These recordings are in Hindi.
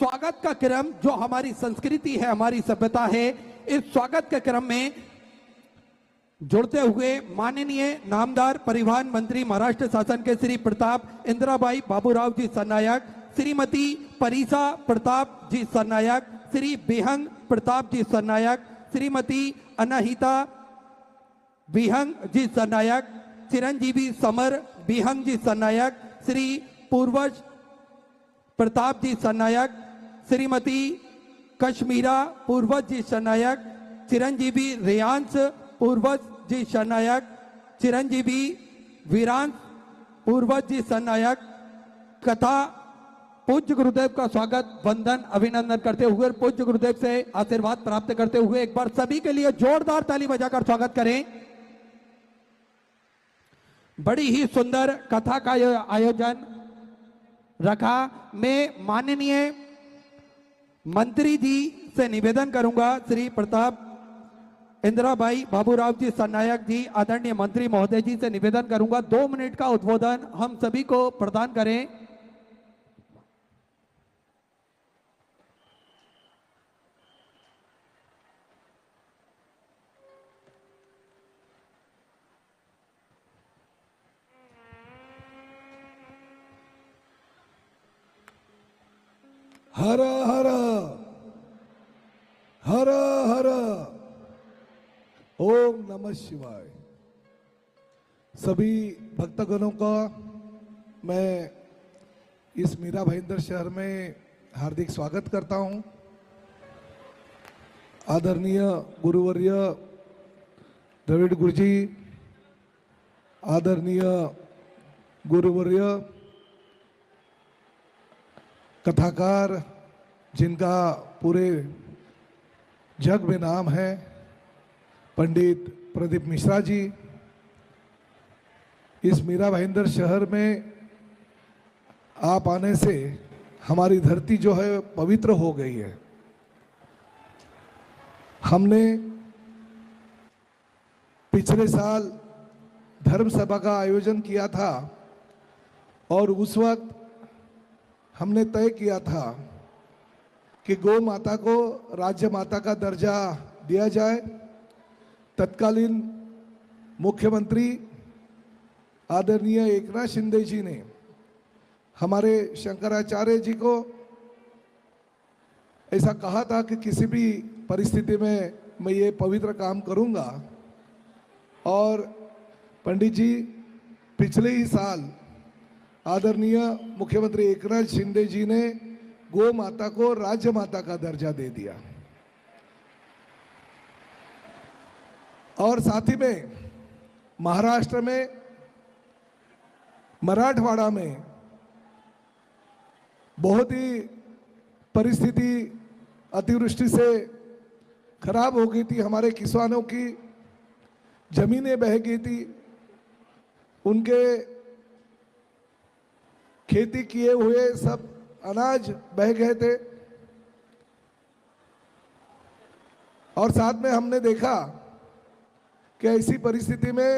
स्वागत का क्रम जो हमारी संस्कृति है, हमारी सभ्यता है, इस स्वागत के क्रम में जुड़ते हुए माननीय नामदार परिवहन मंत्री महाराष्ट्र शासन के श्री प्रताप इंदिराबाई बाबूराव जी सरनायक, श्रीमती परिसा प्रताप जी सरनायक, श्री बेहंग प्रताप जी सरनायक, श्रीमती अनाहिता बिहंग जी सरनायक, चिरंजीवी समर बिहंग जी सरनायक, श्री पूर्वज प्रताप जी सरनायक, श्रीमती कश्मीरा पूर्वज जी सरनायक, चिरंजीवी रेयांश पूर्वज जी सरनायक, चिरंजीवी वीरांश पूर्वज जी सरनायक, कथा पूज्य गुरुदेव का स्वागत वंदन अभिनंदन करते हुए पूज्य गुरुदेव से आशीर्वाद प्राप्त करते हुए एक बार सभी के लिए जोरदार ताली बजाकर स्वागत करें। बड़ी ही सुंदर कथा का आयोजन रखा। मैं माननीय मंत्री जी से निवेदन करूंगा, श्री प्रताप इंदिराबाई बाबूराव जी सरनायक जी, आदरणीय मंत्री महोदय जी से निवेदन करूंगा 2 मिनट का उद्बोधन हम सभी को प्रदान करें। हर हर हर हर ओम नमः शिवाय। सभी भक्तगणों का मैं इस मीरा भाईंदर शहर में हार्दिक स्वागत करता हूं। आदरणीय गुरुवर्य द्रविड़ गुरुजी, आदरणीय गुरुवर्य कथाकार जिनका पूरे जग में नाम है, पंडित प्रदीप मिश्रा जी, इस मीरा भाईंदर शहर में आप आने से हमारी धरती जो है पवित्र हो गई है। हमने पिछले साल धर्म सभा का आयोजन किया था और उस वक्त हमने तय किया था कि गौ माता को राज्य माता का दर्जा दिया जाए। तत्कालीन मुख्यमंत्री आदरणीय एकनाथ शिंदे जी ने हमारे शंकराचार्य जी को ऐसा कहा था कि किसी भी परिस्थिति में मैं ये पवित्र काम करूंगा। और पंडित जी पिछले ही साल आदरणीय मुख्यमंत्री एकनाथ शिंदे जी ने गौ माता को राज्य माता का दर्जा दे दिया। और साथ ही में महाराष्ट्र में मराठवाड़ा में बहुत ही परिस्थिति अतिवृष्टि से खराब हो गई थी। हमारे किसानों की जमीनें बह गई थी, उनके खेती किए हुए सब अनाज बह गए थे। और साथ में हमने देखा कि ऐसी परिस्थिति में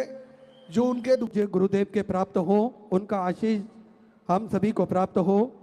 जो उनके गुरुदेव के प्राप्त हो, उनका आशीष हम सभी को प्राप्त हो।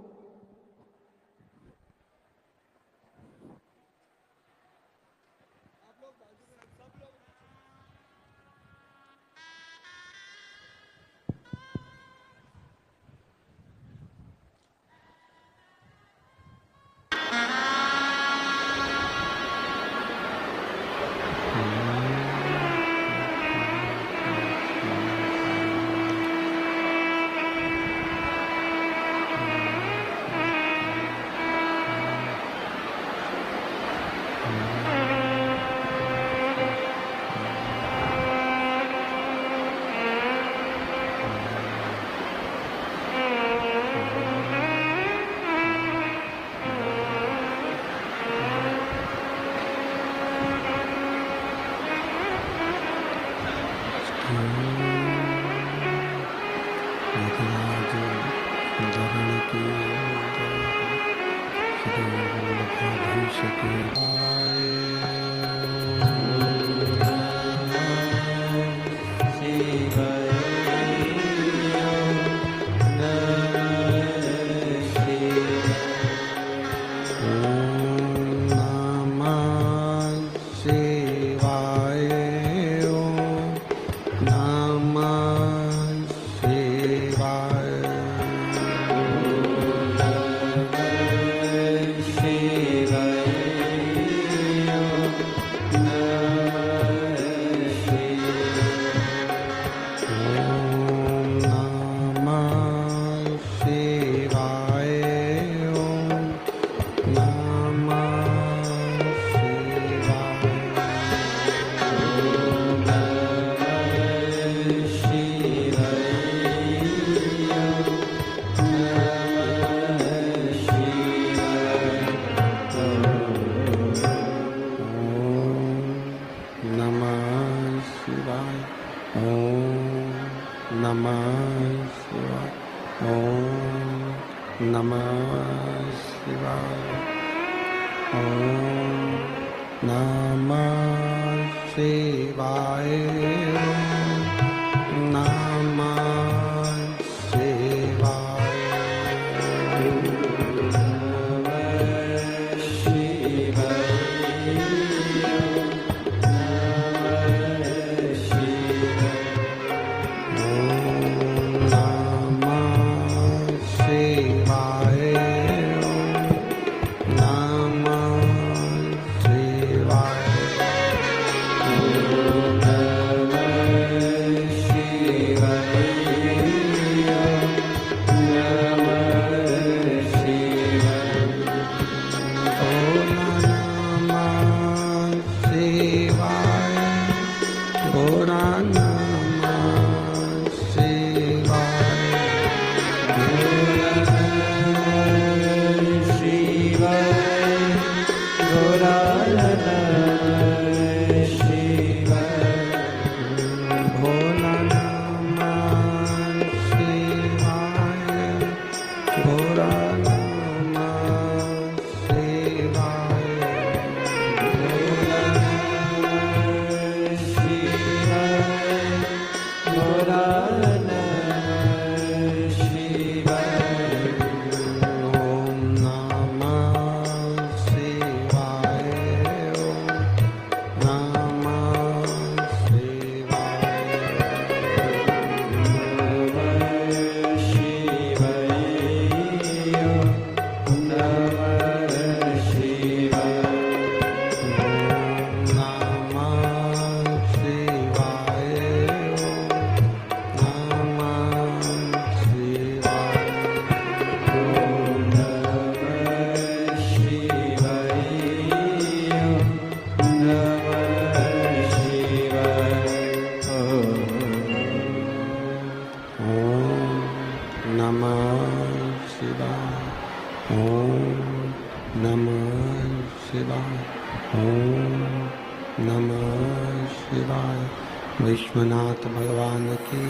विश्वनाथ भगवान की,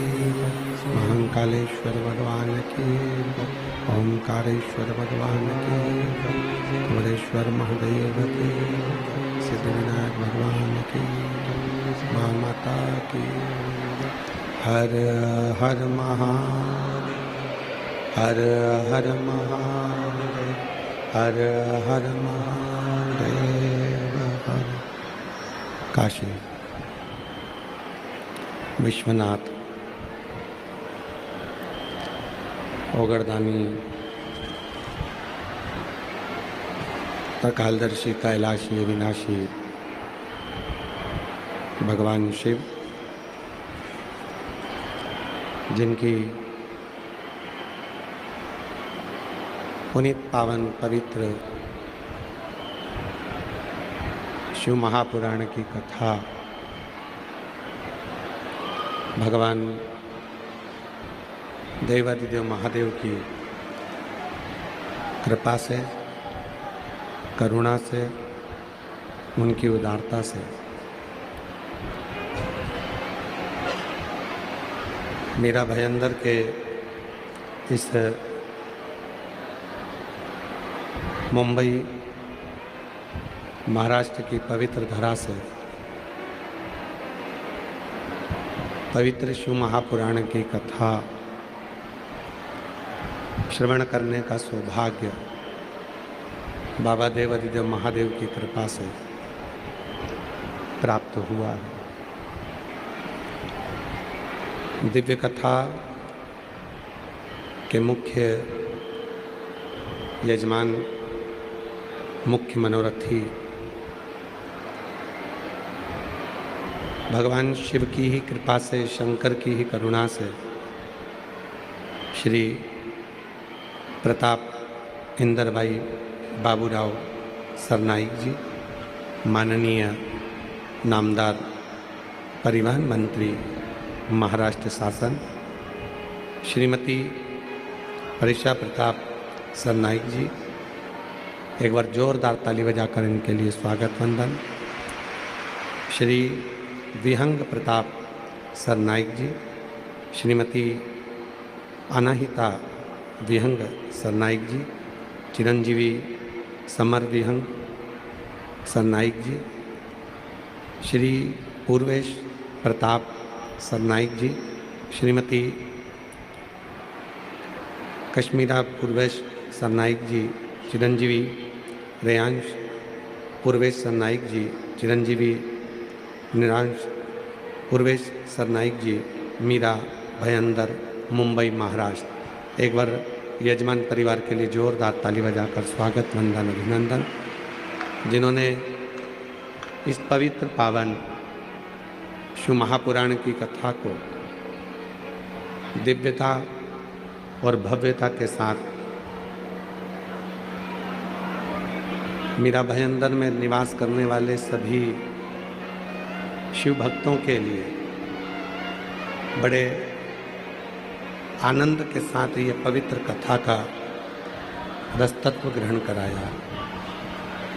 महाकालेश्वर भगवान की, ओंकारेश्वर भगवान की, कुमरेश्वर महादेव की, सिद्धिविनायक भगवान की, माँ माता की। हर हर महादेव, हर हर महादेव, हर हर महादेव। हर काशी विश्वनाथ ओगरदानी त्रिकालदर्शी कैलाशी अविनाशी भगवान शिव, जिनकी पुनीत पावन पवित्र शिव महापुराण की कथा भगवान देवादिदेव महादेव की कृपा से, करुणा से, उनकी उदारता से मीरा भयंदर के इस मुंबई महाराष्ट्र की पवित्र धरा से पवित्र शिव महापुराण की कथा श्रवण करने का सौभाग्य बाबा देव अधिदेव महादेव की कृपा से प्राप्त हुआ है। दिव्य कथा के मुख्य यजमान, मुख्य मनोरथी भगवान शिव की ही कृपा से, शंकर की ही करुणा से श्री प्रताप इंदरभाई बाबूराव सरनाईक जी, माननीय नामदार परिवहन मंत्री महाराष्ट्र शासन, श्रीमती परिषा प्रताप सरनाईक जी, एक बार जोरदार ताली बजाकर इनके लिए स्वागत वंदन। श्री विहंग प्रताप सरनाईक जी, श्रीमती अनाहिता विहंग सरनाईक जी, चिरंजीवी समर विहंग सरनाईक जी, श्री पूर्वेश प्रताप सरनाईक जी, श्रीमती कश्मीरा पूर्वेश सरनाईक जी, चिरंजीवी रेयांश पूर्वेश सरनाईक जी, चिरंजीवी निरांश पूर्वेश सरनाईक जी, मीरा भयंदर, मुंबई महाराष्ट्र। एक बार यजमान परिवार के लिए जोरदार ताली बजाकर स्वागत वंदन अभिनंदन, जिन्होंने इस पवित्र पावन शिव महापुराण की कथा को दिव्यता और भव्यता के साथ मीरा भयंदर में निवास करने वाले सभी शिव भक्तों के लिए बड़े आनंद के साथ ये पवित्र कथा का रसतत्व ग्रहण कराया।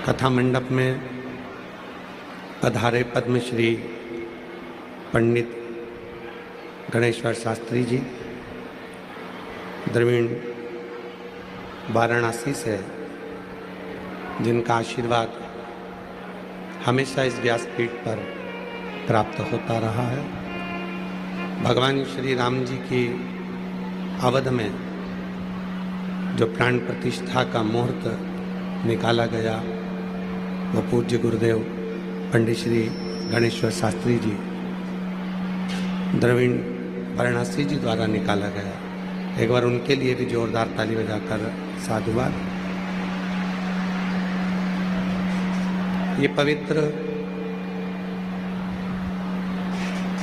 कथा मंडप में पधारे पद्मश्री पंडित गणेश्वर शास्त्री जी, द्रविड़ वाराणसी से, जिनका आशीर्वाद हमेशा इस व्यासपीठ पर प्राप्त होता रहा है। भगवान श्री राम जी की अवध में जो प्राण प्रतिष्ठा का मुहूर्त निकाला गया, वो पूज्य गुरुदेव पंडित श्री गणेश्वर शास्त्री जी, द्रविड़ वाराणसी जी द्वारा निकाला गया। एक बार उनके लिए भी जोरदार ताली बजाकर साधुवाद। ये पवित्र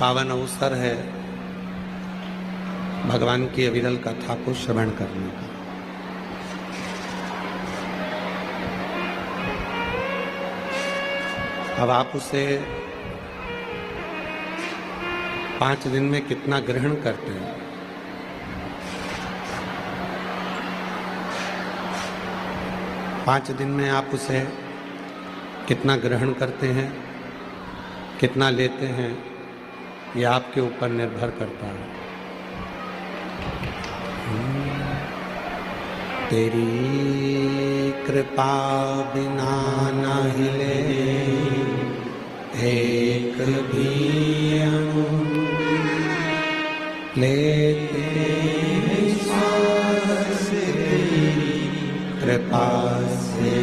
पावन अवसर है भगवान की अविरल कथा को श्रवण करने का। अब आप उसे 5 दिन में कितना ग्रहण करते हैं, पाँच दिन में आप उसे कितना ग्रहण करते हैं, कितना लेते हैं, ये आपके ऊपर निर्भर करता है। तेरी कृपा बिना न हिले एक भी अणु, लेते श्वास तेरी कृपा से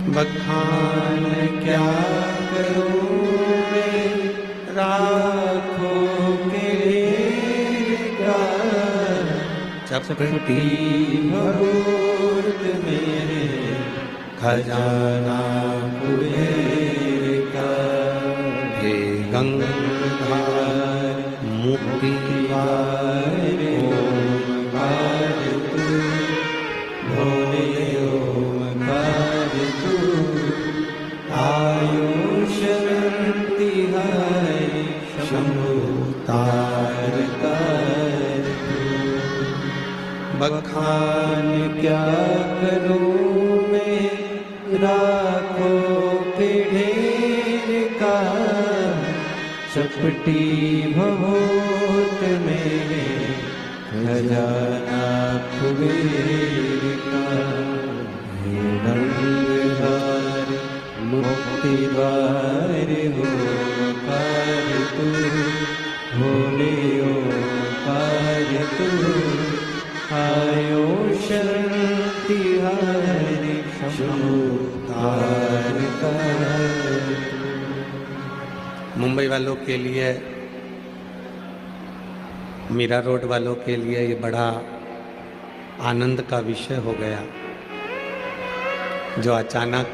बखान क्या करूं मैं राखों के का, चपटी भगोत मेरे खजाना कुबेर का। हे गंगाधार मुक्तिवार ओमकार तू, भोले ओमकार तू, आयुष तिहारी शंभु तार तार तू। बखान क्या करूं मैं राखों के ढेर का, चपटी भगोत मेरे खजाना कुबेर का। हे गंगाधार मुक्तिवार ओंकार तू, भोले ओंकार तू, आयो हरि समुद्धार कर। मुंबई वालों के लिए, मीरा रोड वालों के लिए ये बड़ा आनंद का विषय हो गया, जो अचानक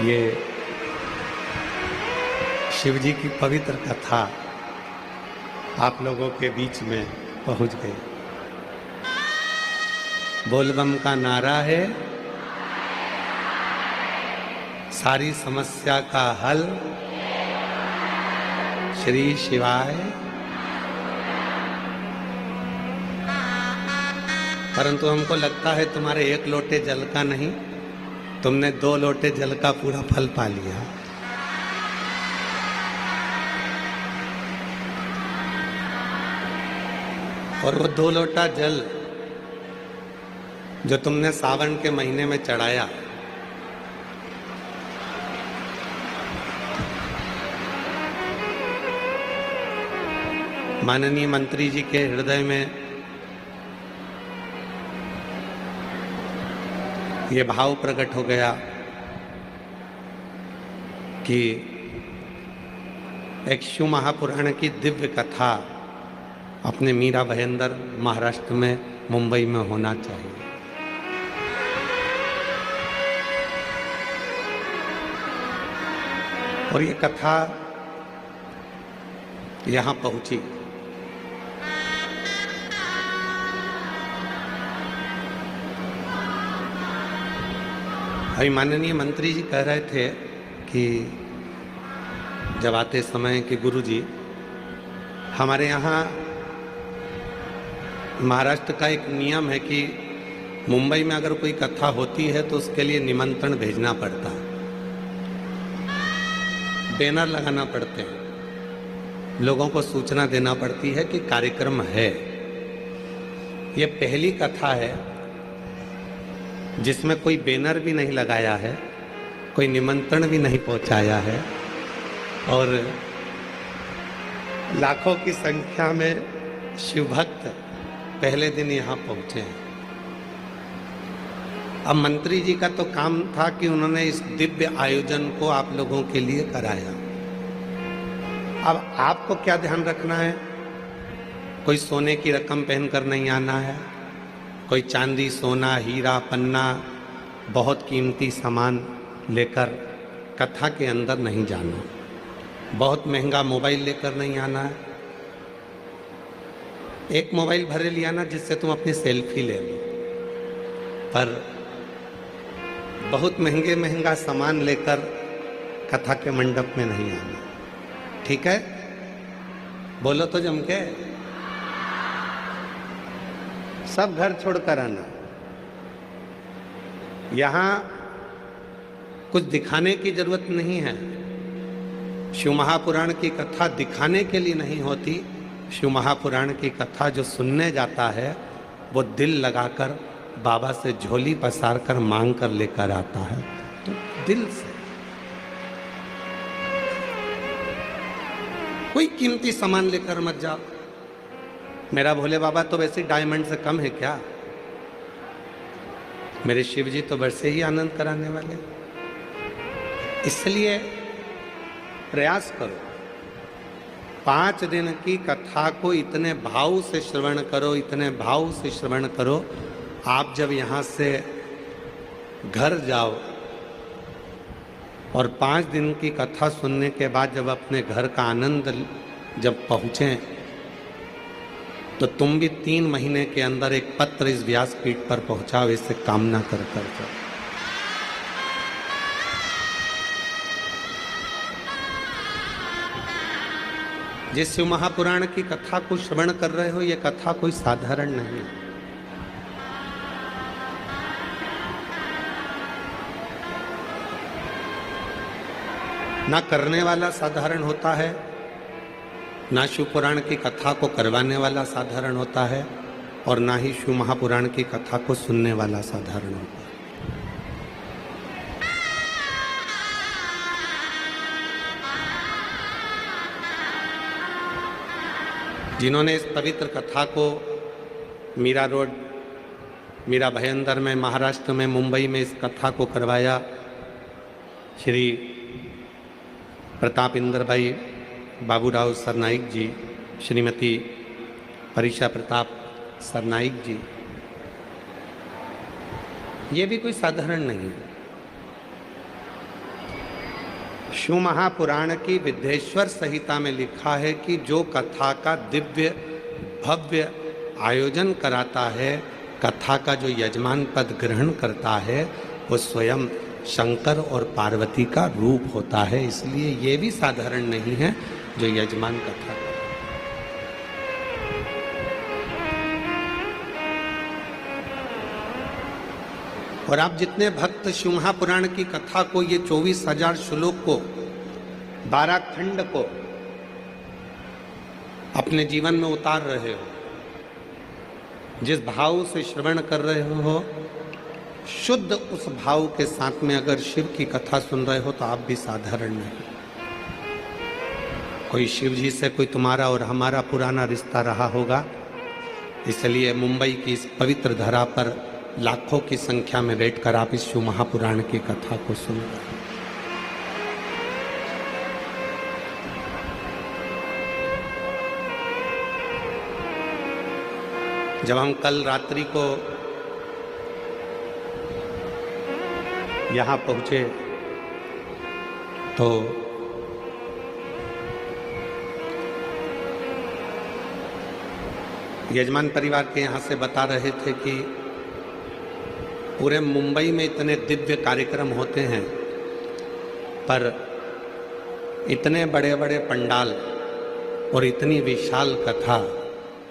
ये शिव जी की पवित्र कथा आप लोगों के बीच में पहुंच गई। बोलबम का नारा है, सारी समस्या का हल श्री शिवाय। परंतु हमको लगता है तुम्हारे एक लोटे जल का नहीं, तुमने 2 लोटे जल का पूरा फल पा लिया। और वो 2 लोटा जल जो तुमने सावन के महीने में चढ़ाया, माननीय मंत्री जी के हृदय में ये भाव प्रकट हो गया कि एक शिव महापुराण की दिव्य कथा अपने मीरा भाईंदर महाराष्ट्र में, मुंबई में होना चाहिए। और ये कथा यहाँ पहुंची। अभी माननीय मंत्री जी कह रहे थे कि जब आते समय कि गुरुजी, हमारे यहाँ महाराष्ट्र का एक नियम है कि मुंबई में अगर कोई कथा होती है तो उसके लिए निमंत्रण भेजना पड़ता है, बैनर लगाना पड़ते हैं, लोगों को सूचना देना पड़ती है कि कार्यक्रम है। ये पहली कथा है जिसमें कोई बैनर भी नहीं लगाया है, कोई निमंत्रण भी नहीं पहुंचाया है, और लाखों की संख्या में शिव भक्त पहले दिन यहाँ पहुंचे हैं। अब मंत्री जी का तो काम था कि उन्होंने इस दिव्य आयोजन को आप लोगों के लिए कराया। अब आपको क्या ध्यान रखना है, कोई सोने की रकम पहनकर नहीं आना है, कोई चांदी, सोना, हीरा, पन्ना, बहुत कीमती सामान लेकर कथा के अंदर नहीं जाना, बहुत महंगा मोबाइल लेकर नहीं आना है। एक मोबाइल भरे लिया ना जिससे तुम अपनी सेल्फी ले लो, पर बहुत महंगा सामान लेकर कथा के मंडप में नहीं आना। ठीक है, बोलो तो जम के, सब घर छोड़कर आना। यहाँ कुछ दिखाने की जरूरत नहीं है। शिव महापुराण की कथा दिखाने के लिए नहीं होती। शिव महापुराण की कथा जो सुनने जाता है वो दिल लगाकर बाबा से झोली पसार कर मांग कर लेकर आता है, तो दिल से। कोई कीमती सामान लेकर मत जाओ। मेरा भोले बाबा तो वैसे डायमंड से कम है क्या? मेरे शिव जी तो वैसे ही आनंद कराने वाले। इसलिए प्रयास करो, 5 दिन की कथा को इतने भाव से श्रवण करो, इतने भाव से श्रवण करो। आप जब यहाँ से घर जाओ और 5 दिन की कथा सुनने के बाद जब अपने घर का आनंद जब पहुँचें, तो तुम भी 3 महीने के अंदर एक पत्र इस व्यासपीठ पर पहुँचाओ, इससे कामना कर कर। जिस शिव महापुराण की कथा को श्रवण कर रहे हो, ये कथा कोई साधारण नहीं। ना करने वाला साधारण होता है, ना शिव पुराण की कथा को करवाने वाला साधारण होता है, और ना ही शिव महापुराण की कथा को सुनने वाला साधारण होता है। जिन्होंने इस पवित्र कथा को मीरा रोड मीरा भयंदर में, महाराष्ट्र में, मुंबई में इस कथा को करवाया श्री प्रताप इंद्रभाई बाबूराव सरनाइक जी, श्रीमती परीक्षा प्रताप सरनाइक जी। ये भी कोई साधारण नहीं है। शिव महापुराण की विद्येश्वर संहिता में लिखा है कि जो कथा का दिव्य भव्य आयोजन कराता है, कथा का जो यजमान पद ग्रहण करता है, वो स्वयं शंकर और पार्वती का रूप होता है। इसलिए ये भी साधारण नहीं है जो यजमान कथा करता है। और आप जितने भक्त शिव महापुराण की कथा को, ये 24,000 श्लोक को, 12 खंड को अपने जीवन में उतार रहे हो, जिस भाव से श्रवण कर रहे हो, शुद्ध उस भाव के साथ में अगर शिव की कथा सुन रहे हो तो आप भी साधारण नहीं। कोई शिव जी से कोई तुम्हारा और हमारा पुराना रिश्ता रहा होगा, इसलिए मुंबई की इस पवित्र धरा पर लाखों की संख्या में बैठकर आप इस शिव महापुराण की कथा को सुन रहे हैं। जब हम कल रात्रि को यहाँ पहुँचे तो यजमान परिवार के यहाँ से बता रहे थे कि पूरे मुंबई में इतने दिव्य कार्यक्रम होते हैं, पर इतने बड़े बड़े पंडाल और इतनी विशाल कथा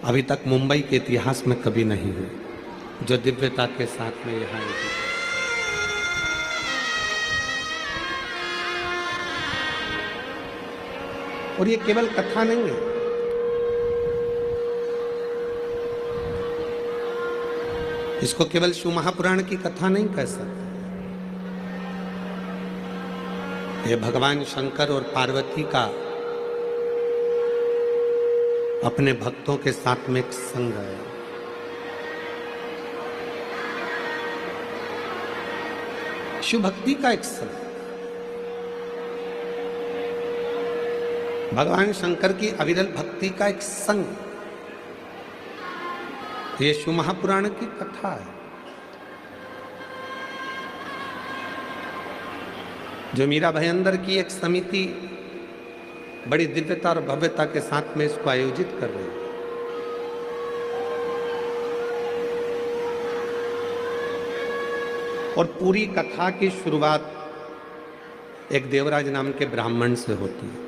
अभी तक मुंबई के इतिहास में कभी नहीं हुई, जो दिव्यता के साथ में यहाँ आई। और ये केवल कथा नहीं है, इसको केवल शिव महापुराण की कथा नहीं कह सकते। ये भगवान शंकर और पार्वती का अपने भक्तों के साथ में एक संग है। शिव भक्ति का एक संग, भगवान शंकर की अविरल भक्ति का एक संग, ये शिव महापुराण की कथा है। जो मीरा भयंदर की एक समिति बड़ी दिव्यता और भव्यता के साथ में इसको आयोजित कर रही है। और पूरी कथा की शुरुआत एक देवराज नाम के ब्राह्मण से होती है।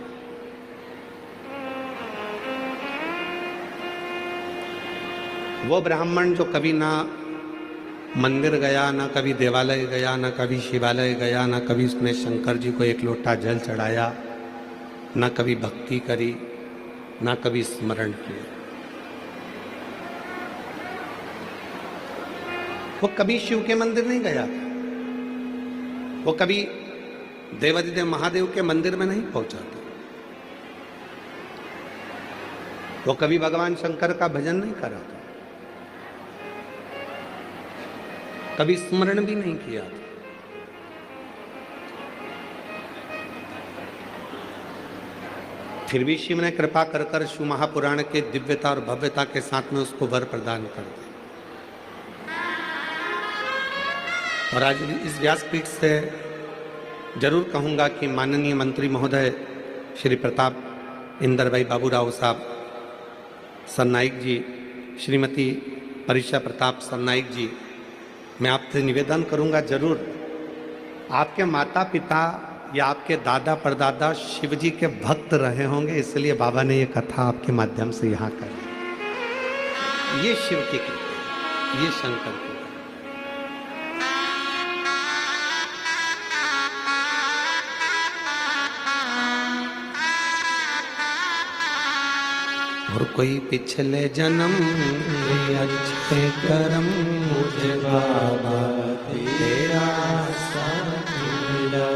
वो ब्राह्मण जो कभी ना मंदिर गया, ना कभी देवालय गया, ना कभी शिवालय गया, ना कभी उसने शंकर जी को एक लोटा जल चढ़ाया, ना कभी भक्ति करी, ना कभी स्मरण किया, वो कभी शिव के मंदिर नहीं गया, वो कभी देवादिदेव महादेव के मंदिर में नहीं पहुंचा था, वो कभी भगवान शंकर का भजन नहीं करा था, कभी स्मरण भी नहीं किया था। फिर भी शिव ने कृपा कर कर शिव महापुराण के दिव्यता और भव्यता के साथ में उसको वर प्रदान कर दिया। और आज इस व्यासपीठ से जरूर कहूंगा कि माननीय मंत्री महोदय श्री प्रताप इंदरभाई बाबूराव साहब सरनाइक जी, श्रीमती परीक्षा प्रताप सरनाइक जी, मैं आपसे निवेदन करूंगा, जरूर आपके माता पिता या आपके दादा परदादा शिव जी के भक्त रहे होंगे, इसलिए बाबा ने ये कथा आपके माध्यम से यहाँ करी। ये शिव की कृपा, ये शंकर की। और कोई पिछले जन्म के अच्छे कर्म मुझे बाबा तेरा साथ मिला,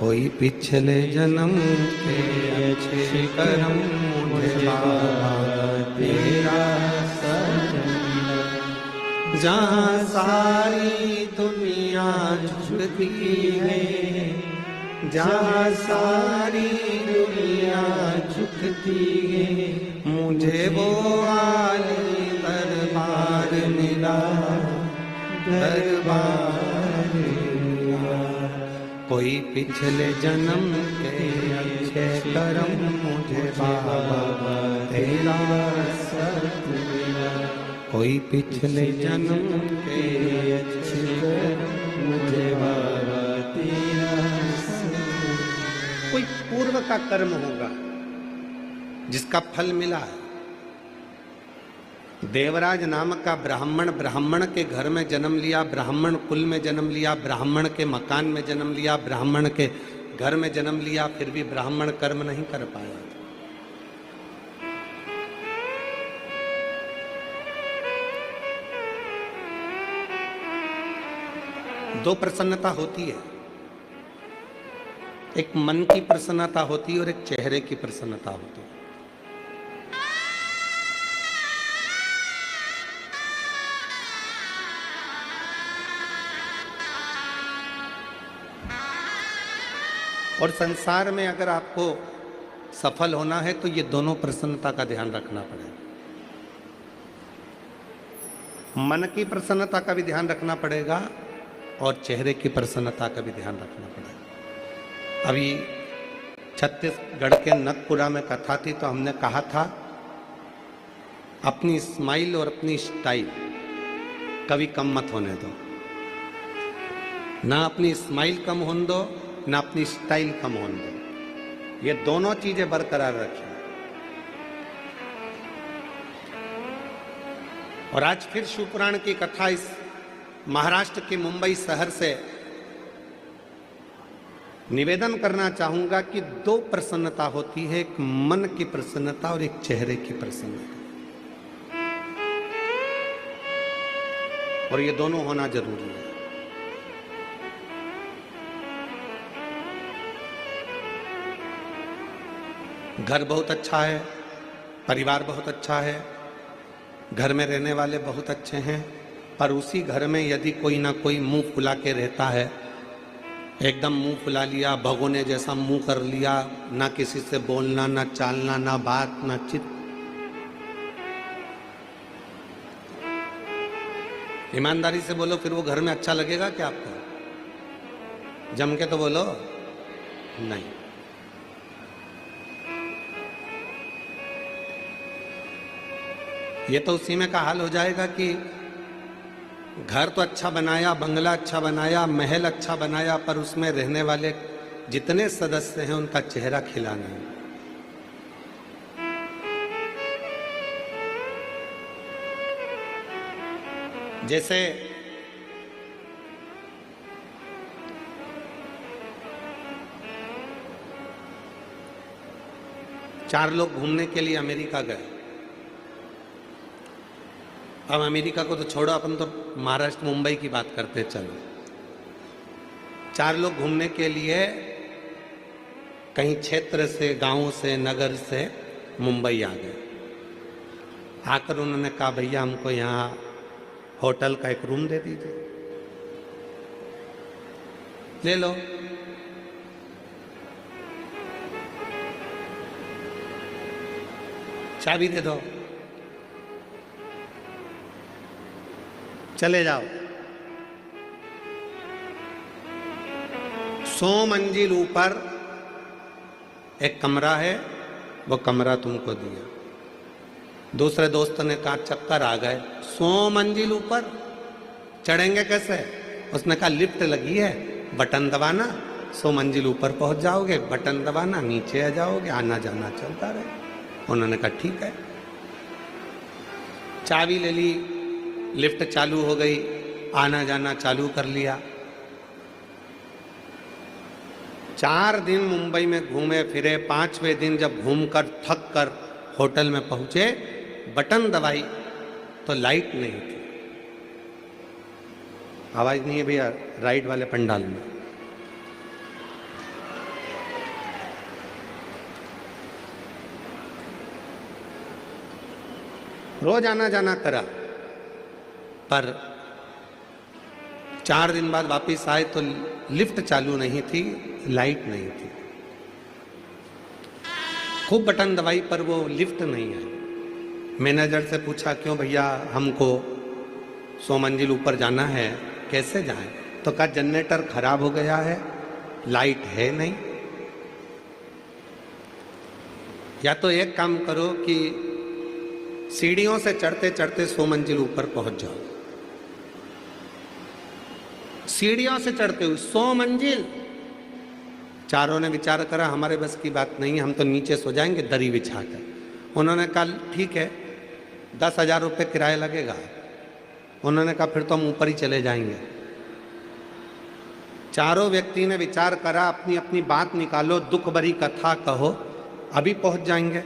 कोई पिछले जन्म के अच्छे कर्म मुझे बाबा तेरा साथ मिला, जहाँ सारी दुनिया झुकती है, जहाँ सारी दुनिया झुकती है, मुझे वो आली दरबार मिला, दरबार मिला। कोई पिछले जन्म के अच्छे कर्म मुझे बाबा तेरा सत मिला। कोई पिछले जन्म के अच्छे कर्म मुझे बाबा तेरा सत मिला। कोई पूर्व का कर्म होगा जिसका फल मिला है। देवराज नाम का ब्राह्मण के घर में जन्म लिया, ब्राह्मण कुल में जन्म लिया, ब्राह्मण के मकान में जन्म लिया, ब्राह्मण के घर में जन्म लिया, फिर भी ब्राह्मण कर्म नहीं कर पाया। दो प्रसन्नता होती है, एक मन की प्रसन्नता होती है और एक चेहरे की प्रसन्नता होती है। और संसार में अगर आपको सफल होना है तो ये दोनों प्रसन्नता का ध्यान रखना पड़ेगा। मन की प्रसन्नता का भी ध्यान रखना पड़ेगा और चेहरे की प्रसन्नता का भी ध्यान रखना पड़ेगा। अभी छत्तीसगढ़ के नगपुरा में कथा थी तो हमने कहा था अपनी स्माइल और अपनी स्टाइल कभी कम मत होने दो। ना अपनी स्माइल कम होने दो, ना अपनी स्टाइल कम होने दो। ये दोनों चीजें बरकरार रखें। और आज फिर शिवपुराण की कथा इस महाराष्ट्र के मुंबई शहर से निवेदन करना चाहूंगा कि दो प्रसन्नता होती है, एक मन की प्रसन्नता और एक चेहरे की प्रसन्नता, और ये दोनों होना जरूरी है। घर बहुत अच्छा है, परिवार बहुत अच्छा है, घर में रहने वाले बहुत अच्छे हैं, पर उसी घर में यदि कोई ना कोई मुंह फुला के रहता है, एकदम मुंह फुला लिया, भगोने जैसा मुंह कर लिया, ना किसी से बोलना, ना चालना, ना बात, ना चित, ईमानदारी से बोलो फिर वो घर में अच्छा लगेगा क्या आपको? जम के तो बोलो नहीं। ये तो उसी में का हाल हो जाएगा कि घर तो अच्छा बनाया, बंगला अच्छा बनाया, महल अच्छा बनाया, पर उसमें रहने वाले जितने सदस्य हैं उनका चेहरा खिला नहीं। जैसे चार लोग घूमने के लिए अमेरिका गए। अब अमेरिका को तो छोड़ो, अपन तो महाराष्ट्र मुंबई की बात करते हैं। चलो, चार लोग घूमने के लिए कहीं क्षेत्र से, गांव से, नगर से मुंबई आ गए। आकर उन्होंने कहा भैया हमको यहाँ होटल का एक रूम दे दीजिए। ले लो। चाबी दे दो, चले जाओ। 100 मंजिल ऊपर एक कमरा है, वो कमरा तुमको दिया। दूसरे दोस्त ने कहा चक्कर आ गए, 100 मंजिल ऊपर चढ़ेंगे कैसे? उसने कहा लिफ्ट लगी है, बटन दबाना, 100 मंजिल ऊपर पहुंच जाओगे, बटन दबाना, नीचे आ जाओगे, आना जाना चलता रहे। उन्होंने कहा ठीक है। चाबी ले ली, लिफ्ट चालू हो गई, आना जाना चालू कर लिया। 4 दिन मुंबई में घूमे फिरे। 5वें दिन जब घूमकर थक कर होटल में पहुंचे, बटन दबाई तो लाइट नहीं थी। आवाज नहीं है भैया राइट वाले पंडाल में। रोज आना जाना करा, पर 4 दिन बाद वापस आए तो लिफ्ट चालू नहीं थी, लाइट नहीं थी। खूब बटन दबाई पर वो लिफ्ट नहीं आई। मैनेजर से पूछा, क्यों भैया, हमको 100 मंजिल ऊपर जाना है, कैसे जाएं? तो कहा जनरेटर खराब हो गया है, लाइट है नहीं। या तो एक काम करो कि सीढ़ियों से चढ़ते चढ़ते 100 मंजिल ऊपर पहुंच जाओ। सीढ़ियों से चढ़ते हुए 100 मंजिल। चारों ने विचार करा, हमारे बस की बात नहीं है, हम तो नीचे सो जाएंगे दरी बिछा कर। उन्होंने कहा ठीक है, 10,000 रुपये किराया लगेगा। उन्होंने कहा फिर तो हम ऊपर ही चले जाएंगे। चारों व्यक्ति ने विचार करा, अपनी अपनी बात निकालो, दुख भरी कथा कहो, अभी पहुंच जाएंगे।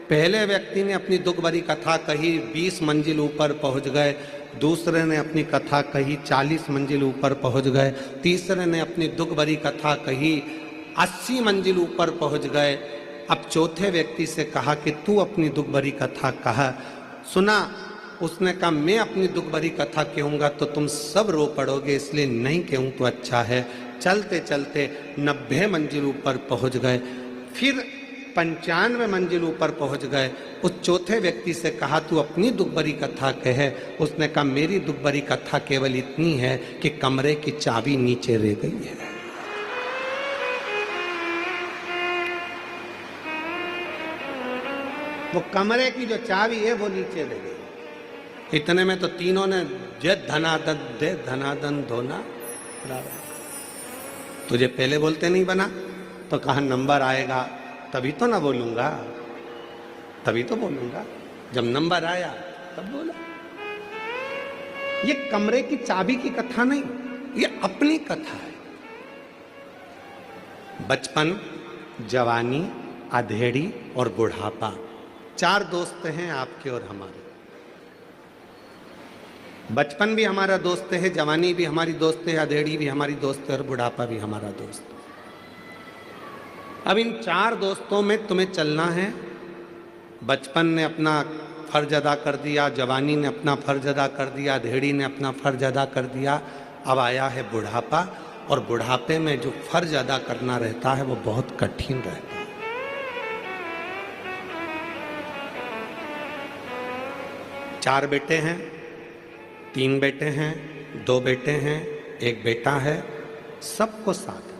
पहले व्यक्ति ने अपनी दुख भरी कथा कही, 20 मंजिल ऊपर पहुंच गए। दूसरे ने अपनी कथा कही, 40 मंजिल ऊपर पहुंच गए। तीसरे ने अपनी दुख भरी कथा कही, 80 मंजिल ऊपर पहुंच गए। अब चौथे व्यक्ति से कहा कि तू अपनी दुख भरी कथा कहा। सुना, उसने कहा मैं अपनी दुख भरी कथा कहूँगा तो तुम सब रो पड़ोगे, इसलिए नहीं कहूँ तो अच्छा है। चलते चलते 90 मंजिल ऊपर पहुंच गए। फिर 95 मंजिल ऊपर पहुंच गए। उस चौथे व्यक्ति से कहा तू अपनी दुख भरी कथा कहे। उसने कहा मेरी दुख भरी कथा केवल इतनी है कि कमरे की चाबी नीचे रह गई है। वो कमरे की जो चाबी है वो नीचे रह गई। इतने में तो तीनों ने जे धनादन दे धनादन धोना। तुझे पहले बोलते नहीं बना? तो कहा नंबर आएगा तभी तो ना बोलूंगा, तभी तो बोलूंगा। जब नंबर आया तब बोला। ये कमरे की चाबी की कथा नहीं, ये अपनी कथा है। बचपन, जवानी, अधेड़ी और बुढ़ापा, 4 दोस्त हैं आपके और हमारे। बचपन भी हमारा दोस्त है, जवानी भी हमारी दोस्त है, अधेड़ी भी हमारी दोस्त है और बुढ़ापा भी हमारा दोस्त है। अब इन 4 दोस्तों में तुम्हें चलना है। बचपन ने अपना फर्ज अदा कर दिया, जवानी ने अपना फर्ज अदा कर दिया, अधेड़ी ने अपना फर्ज अदा कर दिया। अब आया है बुढ़ापा, और बुढ़ापे में जो फर्ज अदा करना रहता है वो बहुत कठिन रहता है। चार बेटे हैं, 3 बेटे हैं, 2 बेटे हैं, 1 बेटा है, सबको साथ,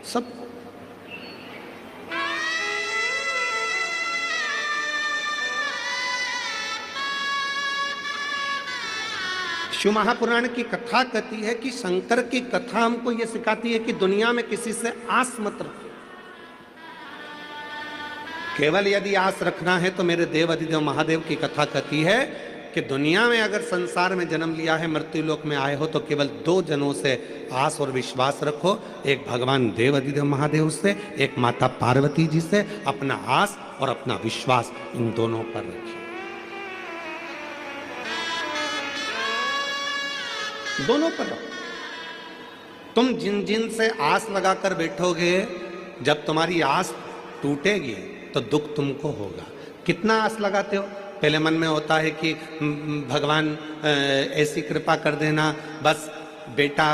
सबको। शिव महापुराण की कथा कहती है कि शंकर की कथा हमको यह सिखाती है कि दुनिया में किसी से आस मत रखो। केवल यदि आस रखना है तो मेरे देव अधिदेव महादेव की कथा कहती है कि दुनिया में अगर संसार में जन्म लिया है, मृत्यु लोक में आए हो, तो केवल 2 जनों से आस और विश्वास रखो। एक भगवान देव अधिदेव महादेव से, एक माता पार्वती जी से। अपना आस और अपना विश्वास इन दोनों पर रखिए, दोनों पर रखो। तुम जिन जिन से आस लगाकर बैठोगे, जब तुम्हारी आस टूटेगी तो दुख तुमको होगा। कितना आस लगाते हो? पहले मन में होता है कि भगवान ऐसी कृपा कर देना, बस बेटा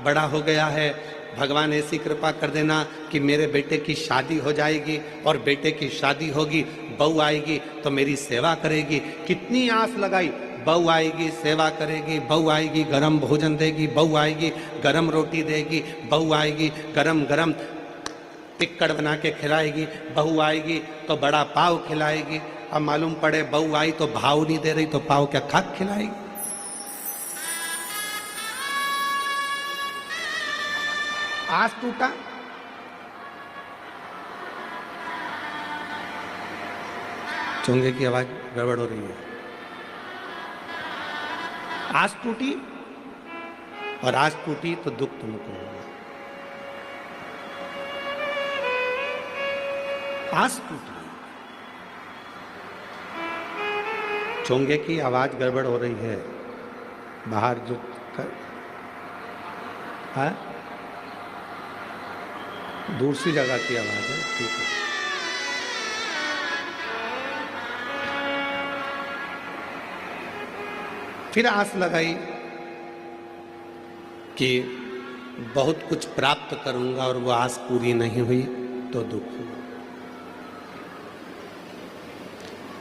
बड़ा हो गया है, भगवान ऐसी कृपा कर देना कि मेरे बेटे की शादी हो जाएगी, और बेटे की शादी होगी, बहू आएगी तो मेरी सेवा करेगी। कितनी आस लगाई, बहू आएगी सेवा करेगी, बहू आएगी गरम भोजन देगी, बहू आएगी गरम रोटी देगी, बहू आएगी गरम गरम टिक्कड़ बना के खिलाएगी, बहू आएगी तो बड़ा पाव खिलाएगी। अब मालूम पड़े बहू आई तो भाव नहीं दे रही, तो पाव क्या खाक खिलाएगी? आस टूटा, चोंगे की आवाज गड़बड़ हो रही है। आस टूटी, और आस टूटी तो दुख तुमको होगा। आस टूटी, चोंगे की आवाज गड़बड़ हो रही है। बाहर जो है दूसरी जगह की आवाज है, ठीक है। फिर आस लगाई कि बहुत कुछ प्राप्त करूंगा और वो आस पूरी नहीं हुई तो दुख हुआ।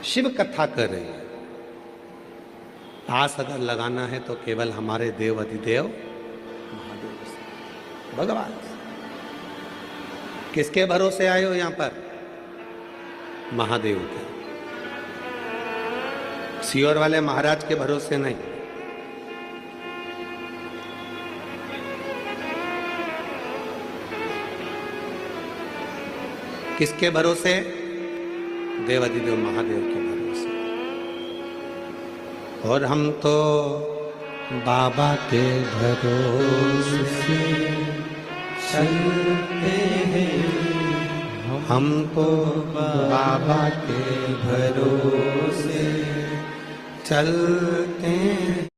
शिव कथा कर रही है। आस अगर लगाना है तो केवल हमारे देव अधिदेव महादेव से, भगवान से। किसके भरोसे आए हो यहां पर? महादेव के, सियोर वाले महाराज के भरोसे नहीं। किसके भरोसे? देवाधिदेव महादेव के भरोसे। और हम तो बाबा के भरोसे चलते हैं, हम तो बाबा के भरोसे चलते हैं।